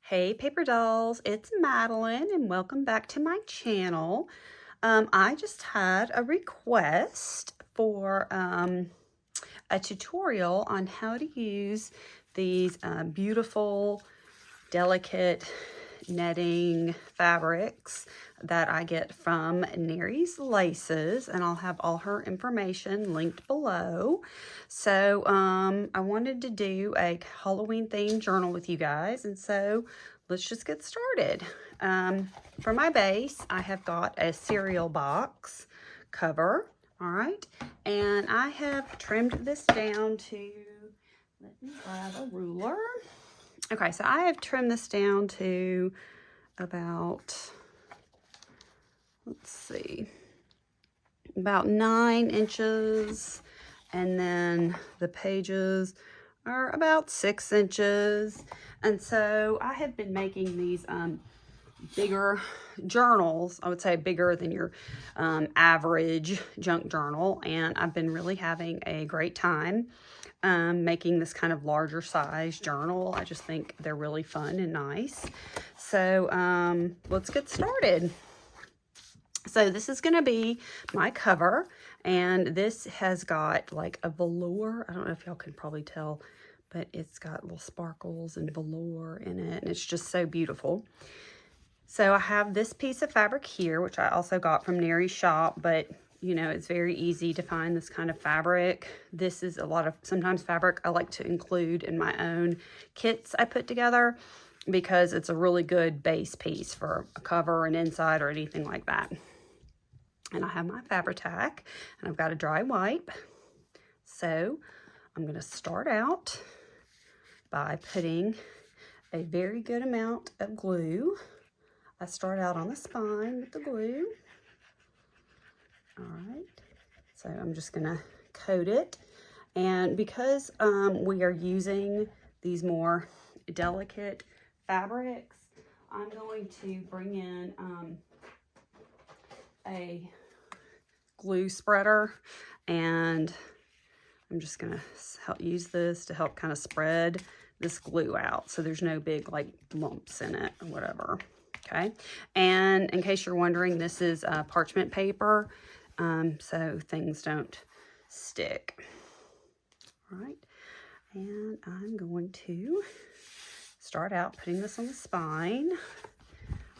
Hey paper dolls, it's Madeline and welcome back to my channel. I just had a request for a tutorial on how to use these beautiful, delicate netting fabrics that I get from Nery's Laces, and I'll have all her information linked below. So I wanted to do a Halloween themed journal with you guys, and so let's just get started. For my base, I have got a cereal box cover, all right, and I have trimmed this down to, let me grab a ruler. Okay, so I have trimmed this down to about, let's see, about 9 inches, and then the pages are about 6 inches. And so I have been making these bigger journals, I would say bigger than your average junk journal, and I've been really having a great time making this kind of larger size journal. I just think they're really fun and nice. So let's get started. So this is going to be my cover, and this has got like a velour. I don't know if y'all can probably tell, but it's got little sparkles and velour in it, and it's just so beautiful. So I have this piece of fabric here, which I also got from Nery's shop, but you know, it's very easy to find this kind of fabric. This is a lot of sometimes fabric I like to include in my own kits I put together because it's a really good base piece for a cover, an inside, or anything like that. And I have my Fabri-Tac, and I've got a dry wipe. So I'm going to start out by putting a very good amount of glue. I start out on the spine with the glue. All right, so I'm just gonna coat it, and because we are using these more delicate fabrics, I'm going to bring in a glue spreader, and I'm just gonna use this to help kind of spread this glue out so there's no big like lumps in it or whatever. Okay, and in case you're wondering, this is parchment paper, so things don't stick. All right, and I'm going to start out putting this on the spine.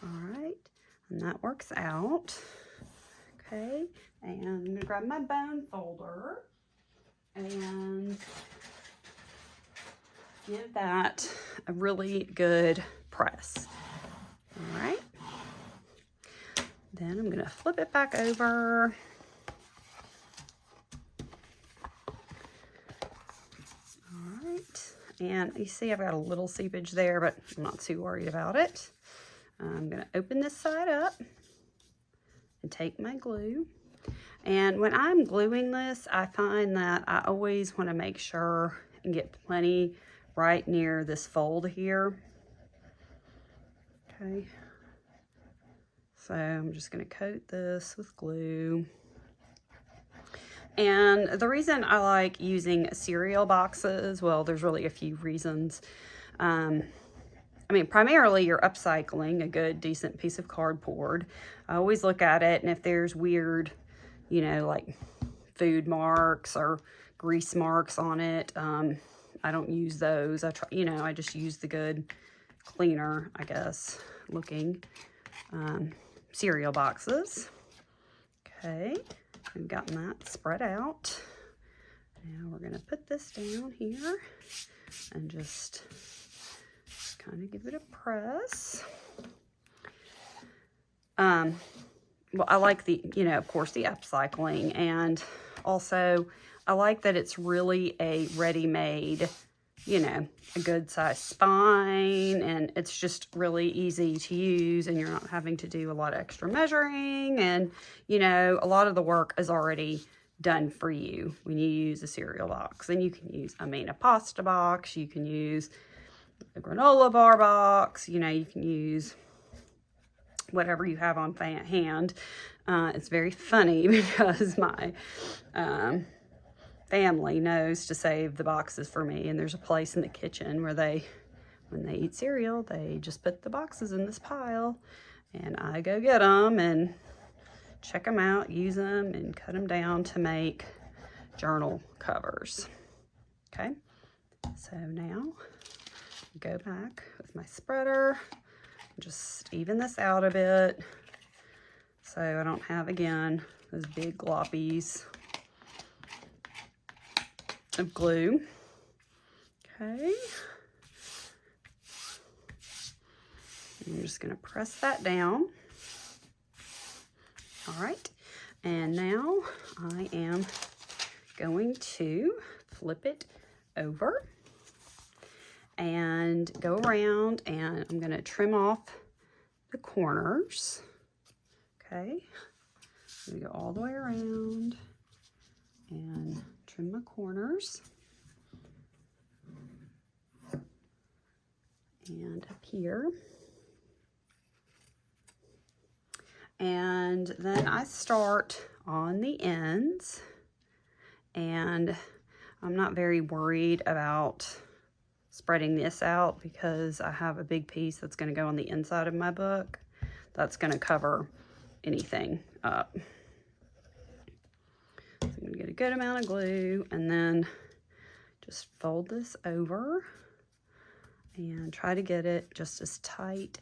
All right, and that works out. Okay, and I'm going to grab my bone folder and give that a really good press. All right, then I'm going to flip it back over. All right, and you see I've got a little seepage there, but I'm not too worried about it. I'm going to open this side up and take my glue. And when I'm gluing this, I find that I always want to make sure and get plenty right near this fold here. Okay, so I'm just going to coat this with glue. And the reason I like using cereal boxes, well, there's really a few reasons. I mean, primarily you're upcycling a good, decent piece of cardboard. I always look at it, and if there's weird, you know, like food marks or grease marks on it, I don't use those. I just use the good, cleaner, I guess, looking cereal boxes. Okay, we've gotten that spread out. Now we're going to put this down here and just kind of give it a press. Well, I like the, of course, the upcycling, and also I like that it's really a ready-made, a good size spine, and it's just really easy to use, and you're not having to do a lot of extra measuring, and, a lot of the work is already done for you when you use a cereal box. And you can use, a pasta box, you can use a granola bar box, you can use whatever you have on hand. It's very funny because my family knows to save the boxes for me, and there's a place in the kitchen where they when they eat cereal, they just put the boxes in this pile, and I go get them and check them out, use them, and cut them down to make journal covers. Okay, so now go back with my spreader, just even this out a bit so I don't have, again, those big gloppies of glue. Okay, I'm just going to press that down. All right, and now I am going to flip it over and go around, and I'm going to trim off the corners. Okay, I'm going to go all the way around and trim my corners. And up here. And then I start on the ends, and I'm not very worried about spreading this out because I have a big piece that's going to go on the inside of my book that's going to cover anything up. So I'm going to get a good amount of glue and then just fold this over and try to get it just as tight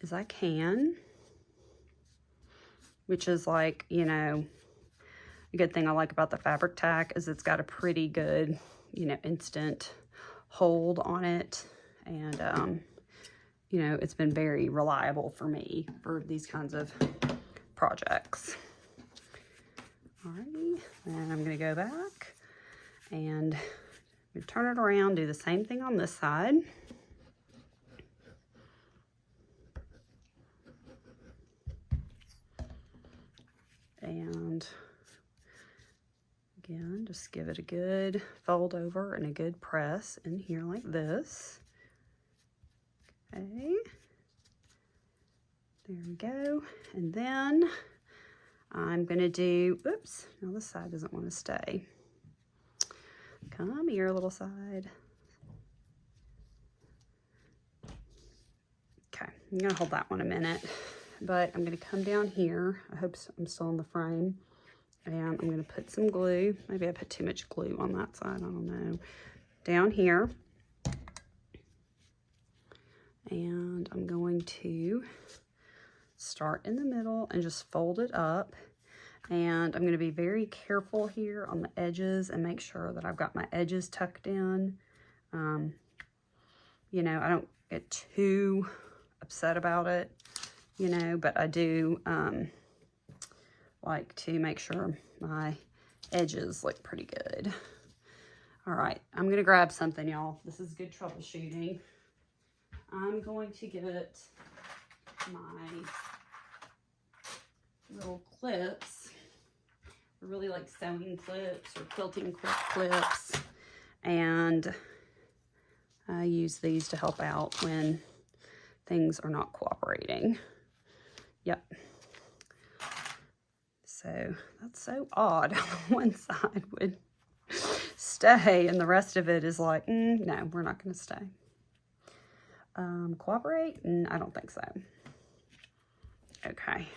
as I can, which is like, you know, a good thing I like about the fabric tack is it's got a pretty good, you know, instant hold on it. And, you know, it's been very reliable for me for these kinds of projects. Alrighty, then I'm going to go back and turn it around, do the same thing on this side. And again, just give it a good fold over and a good press in here like this. Okay, there we go. And then I'm gonna do, oops, now this side doesn't want to stay. Come here, little side. Okay, I'm gonna hold that one a minute, but I'm gonna come down here. I hope I'm still in the frame. And I'm gonna put some glue. Maybe I put too much glue on that side, I don't know. Down here. And I'm going to start in the middle and just fold it up. And I'm going to be very careful here on the edges and make sure that I've got my edges tucked in. You know, I don't get too upset about it, you know, but I do like to make sure my edges look pretty good. All right, I'm going to grab something, y'all. This is good troubleshooting. I'm going to get my little clips. They're really like sewing clips or quilting clips. And I use these to help out when things are not cooperating. Yep. So that's so odd. One side would stay and the rest of it is like, no, we're not going to stay. Cooperate? I don't think so. Okay.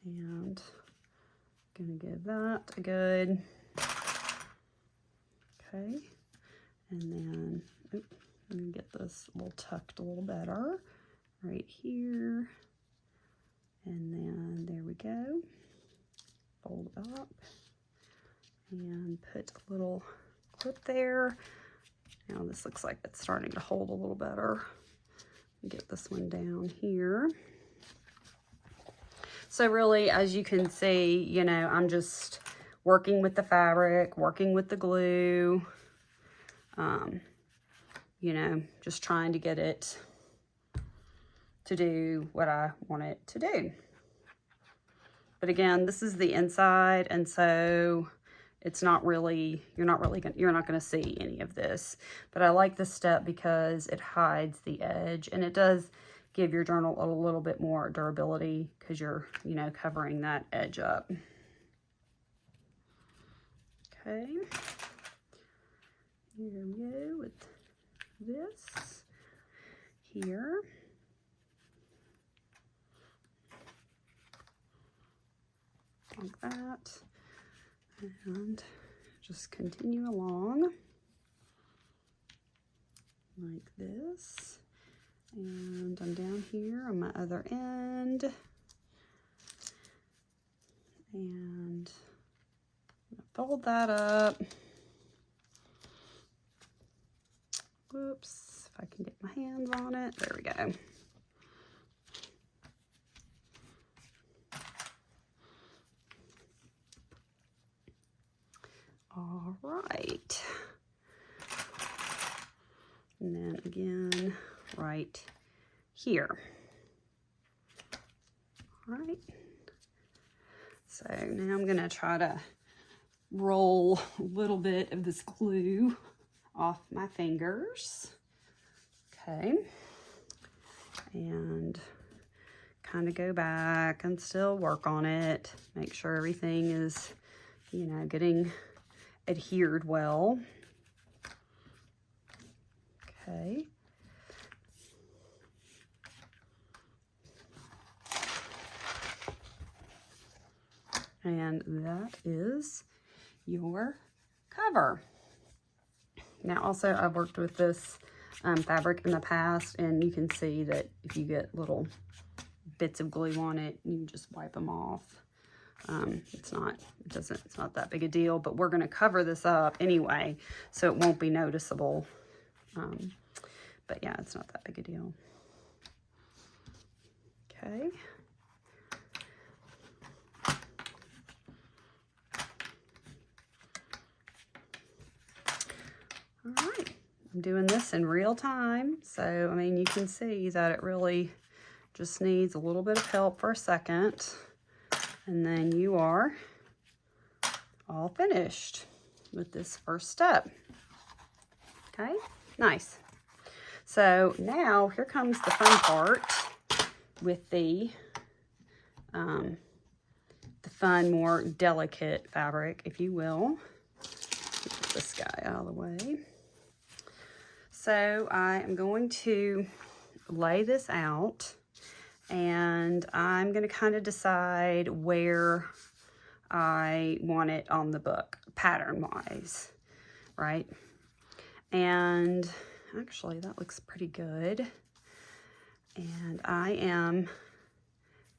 And I'm going to give that a good, okay. And then, oops, I'm going to get this a little tucked a little better right here. And then there we go. Fold up and put a little clip there. Now this looks like it's starting to hold a little better. Get this one down here. So really, as you can see, you know, I'm just working with the fabric, working with the glue, you know, just trying to get it to do what I want it to do. But again, this is the inside, and so it's not really, you're not going to see any of this. But I like this step because it hides the edge, and it does give your journal a little bit more durability because you're, you know, covering that edge up. Okay. Here we go with this here. Like that. And just continue along like this. And I'm down here on my other end. And fold that up. Whoops, if I can get my hands on it. There we go. All right. And then again, right here. All right. So now I'm gonna try to roll a little bit of this glue off my fingers. Okay. And kind of go back and still work on it. Make sure everything is, you know, getting adhered well. Okay. And that is your cover. Now also I've worked with this fabric in the past, and you can see that if you get little bits of glue on it, you just wipe them off. It's not that big a deal, but we're going to cover this up anyway, so it won't be noticeable. But yeah, it's not that big a deal. Okay. All right, I'm doing this in real time, so I mean, you can see that it really just needs a little bit of help for a second, and then you are all finished with this first step. Okay, nice. So now here comes the fun part with the fun, more delicate fabric, if you will. Get this guy out of the way. So I am going to lay this out, and I'm going to kind of decide where I want it on the book, pattern-wise, right? And actually, that looks pretty good. And I am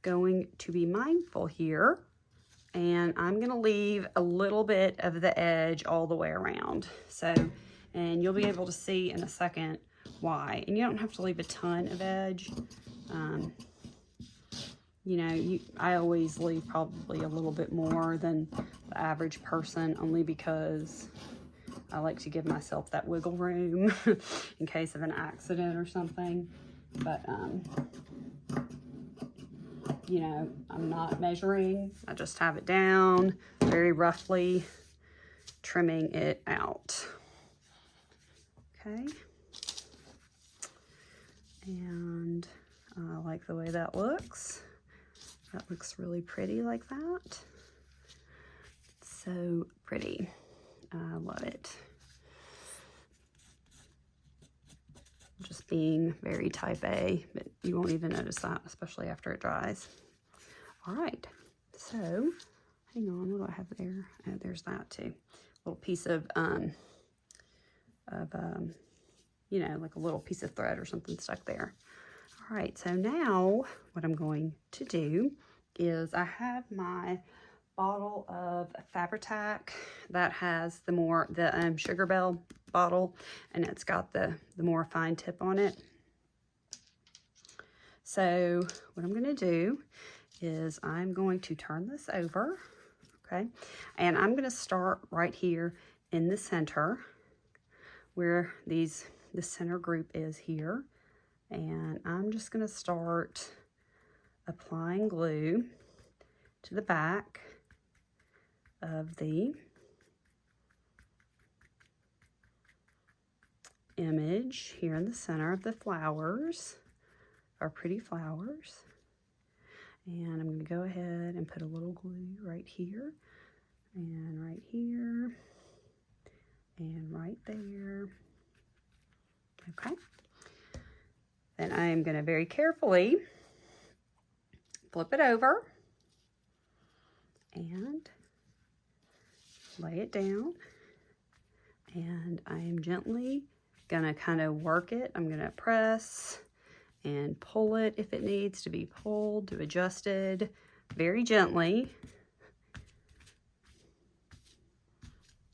going to be mindful here, and I'm going to leave a little bit of the edge all the way around. So, and you'll be able to see in a second why. And you don't have to leave a ton of edge. You know, I always leave probably a little bit more than the average person, only because I like to give myself that wiggle room in case of an accident or something. But, you know, I'm not measuring. I just have it down, very roughly trimming it out. Okay. And I like the way that looks. That looks really pretty like that. So pretty. I love it. Just being very type A, but you won't even notice that, especially after it dries. All right, so hang on, what do I have there? Oh, there's that too. A little piece of you know, like a little piece of thread or something stuck there. All right, so now what I'm going to do is I have my bottle of Fabri-Tac that has the Sugar Bell bottle, and it's got the more fine tip on it. So what I'm going to do is I'm going to turn this over, okay, and I'm going to start right here in the center where the center group is here, and I'm just going to start applying glue to the back of the image here in the center of the flowers, our pretty flowers. And I'm going to go ahead and put a little glue right here, and right here, and right there, Okay. Then I am going to very carefully flip it over and lay it down. And I am gently going to kind of work it. I'm going to press and pull it if it needs to be pulled, to adjusted very gently.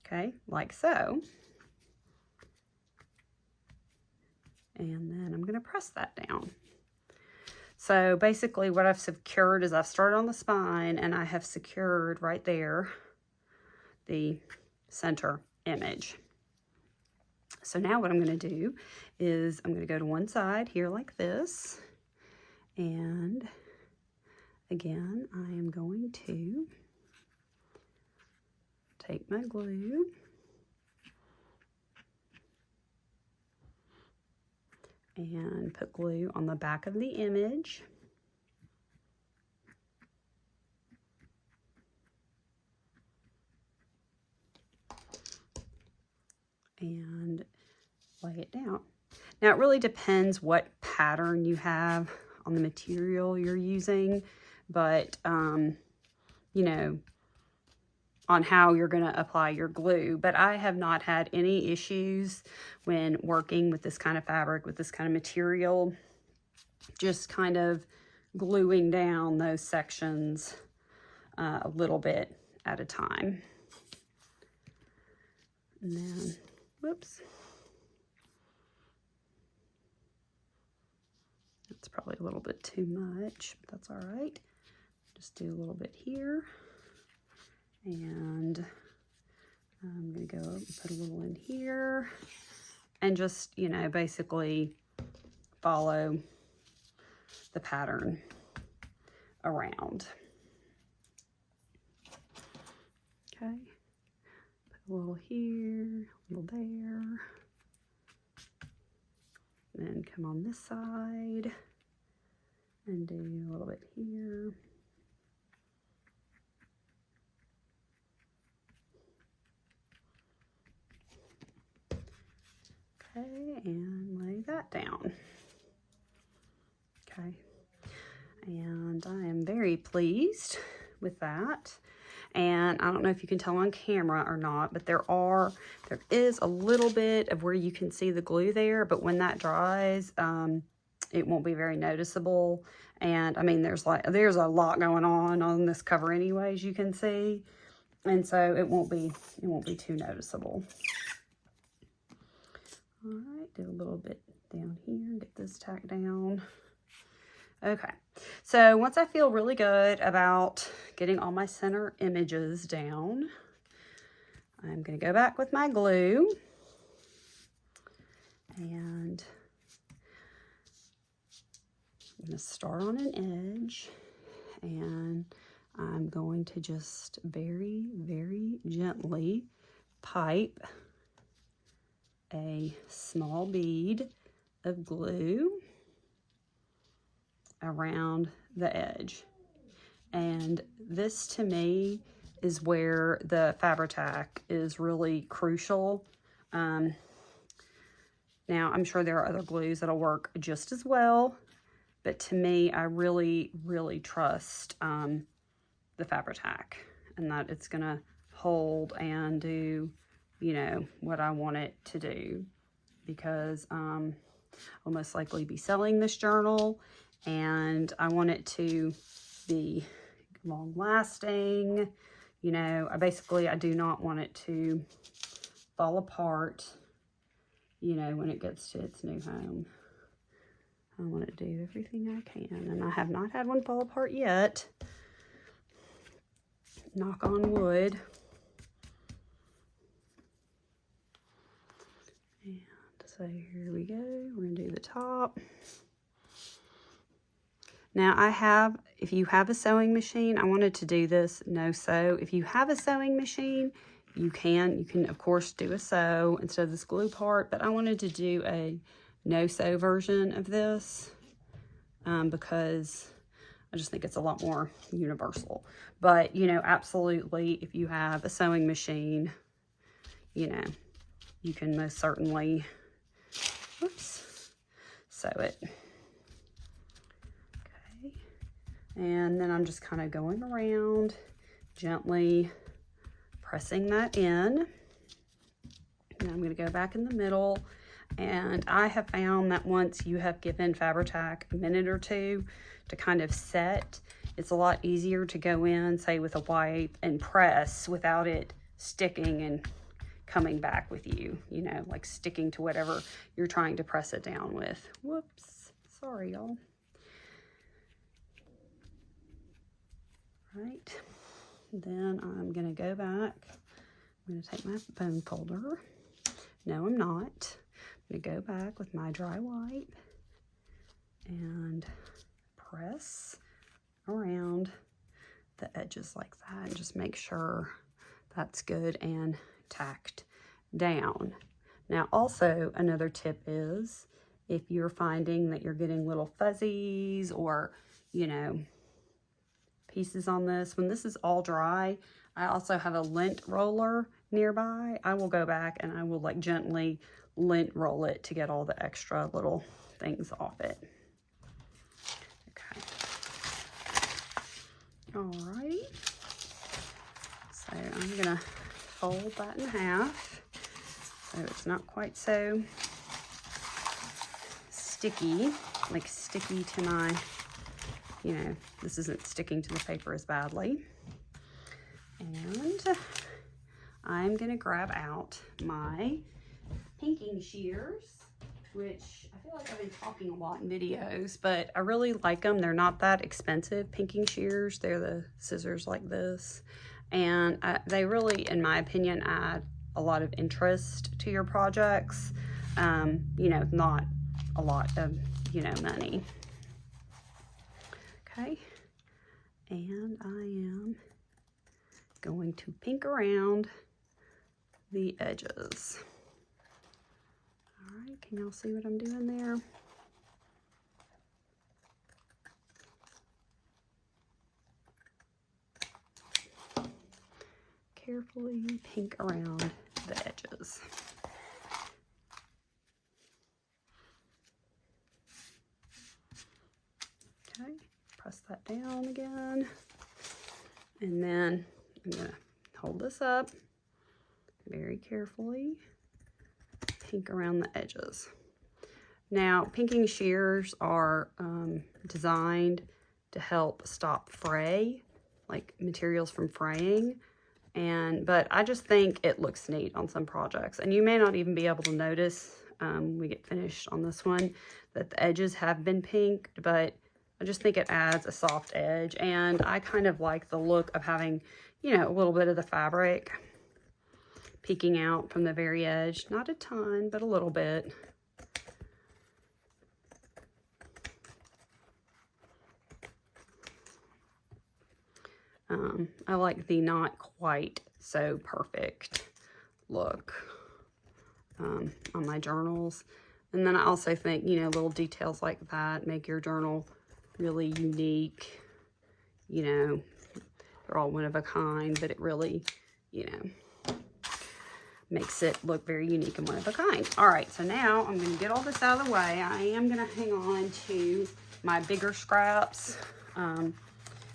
Okay, like so. And then I'm going to press that down. So basically what I've secured is I've started on the spine and I have secured right there the center image. So now what I'm going to do is I'm going to go to one side here like this. And again, I am going to take my glue and put glue on the back of the image. And lay it down. Now it really depends what pattern you have on the material you're using, but you know, on how you're going to apply your glue. But I have not had any issues when working with this kind of fabric, with this kind of material, just kind of gluing down those sections a little bit at a time. And then, whoops. That's probably a little bit too much, but that's all right. Just do a little bit here. And I'm going to go and put a little in here. And just, you know, basically follow the pattern around. Okay. Put a little here, a little there. Then come on this side and do a little bit here. Okay, and lay that down. Okay, and I am very pleased with that. And I don't know if you can tell on camera or not, but there is a little bit of where you can see the glue there, but when that dries, it won't be very noticeable. And I mean, there's a lot going on this cover anyways, you can see. And so it won't be too noticeable. All right, do a little bit down here, get this tacked down. Okay, so once I feel really good about getting all my center images down, I'm going to go back with my glue and I'm going to start on an edge and I'm going to just very, very gently pipe a small bead of glue around the edge. And this to me is where the Fabri-Tac is really crucial. Now I'm sure there are other glues that'll work just as well, but to me I really, really trust the Fabri-Tac and that it's gonna hold and do, you know, what I want it to do, because I'll most likely be selling this journal and I want it to be long lasting. You know, I do not want it to fall apart, you know, when it gets to its new home. I want to do everything I can, and I have not had one fall apart yet. Knock on wood. And so here we go. We're going to do the top. Now if you have a sewing machine, I wanted to do this no sew. If you have a sewing machine, you can of course do a sew instead of this glue part, but I wanted to do a no sew version of this because I just think it's a lot more universal. But, you know, absolutely, if you have a sewing machine, you know, you can most certainly Oops. Sew it. Okay. And then I'm just kind of going around, gently pressing that in. And I'm going to go back in the middle. And I have found that once you have given Fabri-Tac a minute or two to kind of set, it's a lot easier to go in, say with a wipe, and press without it sticking and coming back with you, you know, like sticking to whatever you're trying to press it down with. Whoops, sorry y'all. Right, then I'm gonna go back. I'm gonna take my bone folder. No, I'm not. I'm gonna go back with my dry wipe and press around the edges like that and just make sure that's good and tacked down. Now also another tip is if you're finding that you're getting little fuzzies or, you know, pieces on this, when this is all dry, I also have a lint roller nearby. I will go back and I will like gently lint roll it to get all the extra little things off it. Okay. All right. So I'm gonna fold that in half so it's not quite so sticky, like sticky to my, you know, this isn't sticking to the paper as badly. And I'm gonna grab out my pinking shears, which I feel like I've been talking a lot in videos, but I really like them. They're not that expensive, pinking shears. They're the scissors like this. And they really, in my opinion, add a lot of interest to your projects. You know, not a lot of, you know, money. Okay, and I am going to pink around the edges. All right, can y'all see what I'm doing there? Carefully pink around the edges. Okay, press that down again. And then I'm gonna hold this up very carefully, pink around the edges. Now, pinking shears are designed to help stop fray, like materials from fraying. But I just think it looks neat on some projects. And you may not even be able to notice we get finished on this one that the edges have been pinked, but I just think it adds a soft edge. And I kind of like the look of having, you know, a little bit of the fabric peeking out from the very edge. Not a ton, but a little bit. I like the not quite so perfect look on my journals. And then I also think, you know, little details like that make your journal really unique. You know, they're all one of a kind, but it really, you know, makes it look very unique and one of a kind. All right, so now I'm going to get all this out of the way. I am going to hang on to my bigger scraps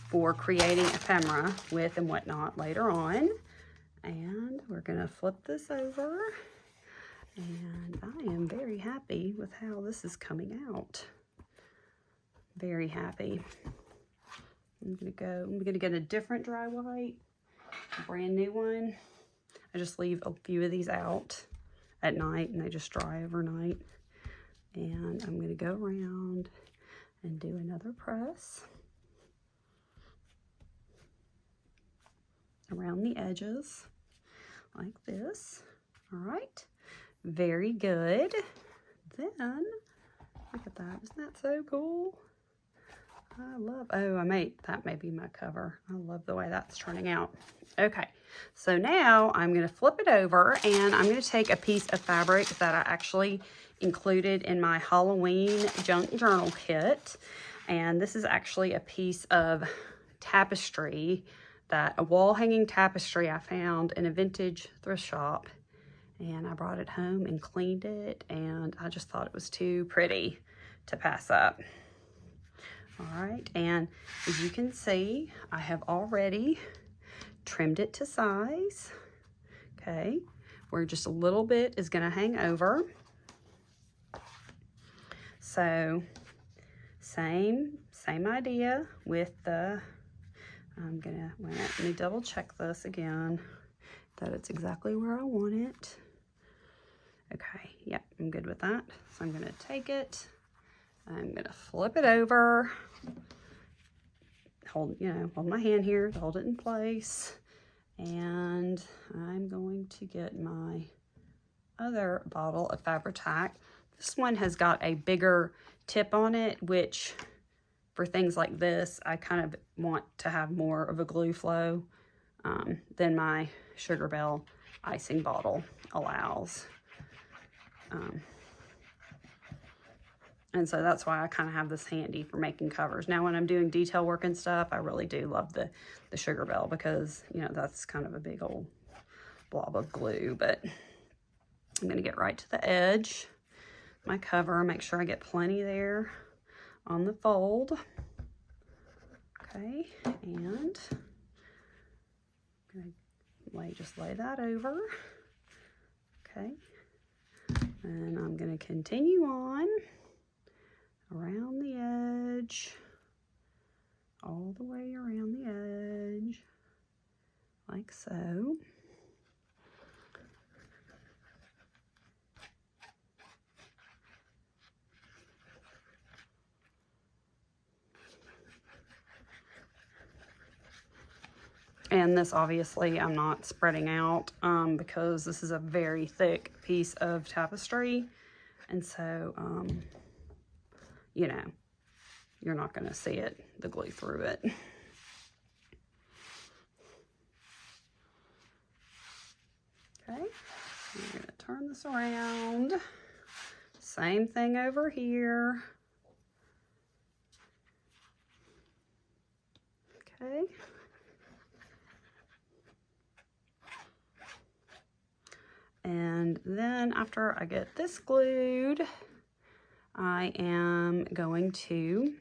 for creating ephemera with and whatnot later on. And we're going to flip this over. And I am very happy with how this is coming out. Very happy. I'm gonna get a different dry white, a brand new one. I just leave a few of these out at night and they just dry overnight. And I'm gonna go around and do another press around the edges like this. All right, very good. Then look at that, isn't that so cool? I love, oh, that may be my cover. I love the way that's turning out. Okay, so now I'm gonna flip it over and I'm gonna take a piece of fabric that I actually included in my Halloween junk journal kit. And this is actually a piece of tapestry, a wall hanging tapestry I found in a vintage thrift shop. and I brought it home and cleaned it, and I just thought it was too pretty to pass up. All right, and as you can see, I have already trimmed it to size, okay, where just a little bit is gonna hang over. So same idea with the, let me double check this again, that it's exactly where I want it. Okay, yep, I'm good with that. So I'm gonna take it, I'm gonna flip it over, hold my hand here to hold it in place, and I'm going to get my other bottle of Fabri-Tac. This one has got a bigger tip on it, which for things like this, I kind of want to have more of a glue flow than my Sugar Bell icing bottle allows. And so that's why I kind of have this handy for making covers. Now, when I'm doing detail work and stuff, I really do love the Sugar Bell because, you know, that's kind of a big old blob of glue. But I'm going to get right to the edge, my cover, make sure I get plenty there on the fold. Okay, and I'm going to just lay that over. Okay, and I'm going to continue on around the edge, all the way around the edge, like so. And this, obviously, I'm not spreading out because this is a very thick piece of tapestry. And so, you know, you're not going to see it, the glue through it. Okay, I'm going to turn this around. Same thing over here. Okay. And then after I get this glued, I am going to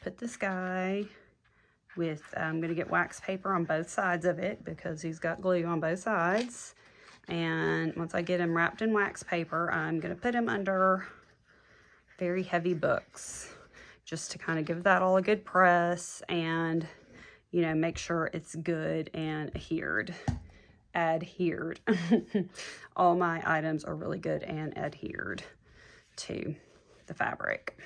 put this guy with, I'm going to get wax paper on both sides of it because he's got glue on both sides. And once I get him wrapped in wax paper, I'm going to put him under very heavy books just to kind of give that all a good press and, you know, make sure it's good and adhered. All my items are really good and adhered to the fabric.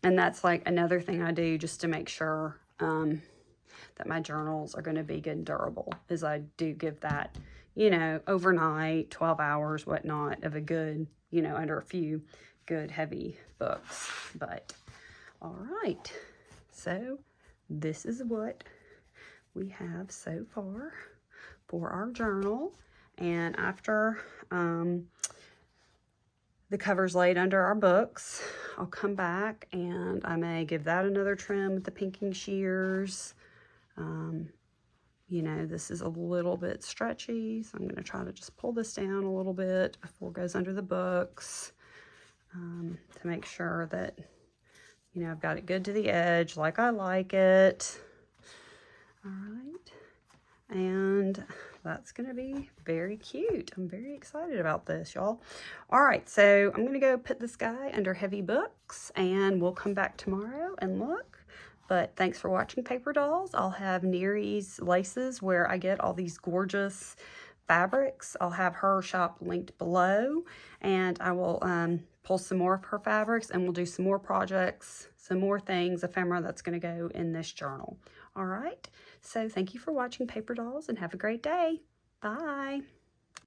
And that's like another thing I do just to make sure that my journals are going to be good and durable, is I do give that, you know, overnight, 12 hours, whatnot, of a good, you know, under a few good heavy books. But all right, so this is what we have so far for our journal. And after the cover's laid under our books, I'll come back and I may give that another trim with the pinking shears. You know, this is a little bit stretchy, so I'm going to try to just pull this down a little bit before it goes under the books, to make sure that, you know, I've got it good to the edge like I like it. All right, and that's going to be very cute. I'm very excited about this, y'all. All right, so I'm going to go put this guy under heavy books, and we'll come back tomorrow and look. But thanks for watching, Paper Dolls. I'll have Nery's Laces, where I get all these gorgeous fabrics. I'll have her shop linked below, and I will pull some more of her fabrics, and we'll do some more projects, some more things, ephemera that's going to go in this journal. All right, so thank you for watching, Paper Dolls, and have a great day. Bye.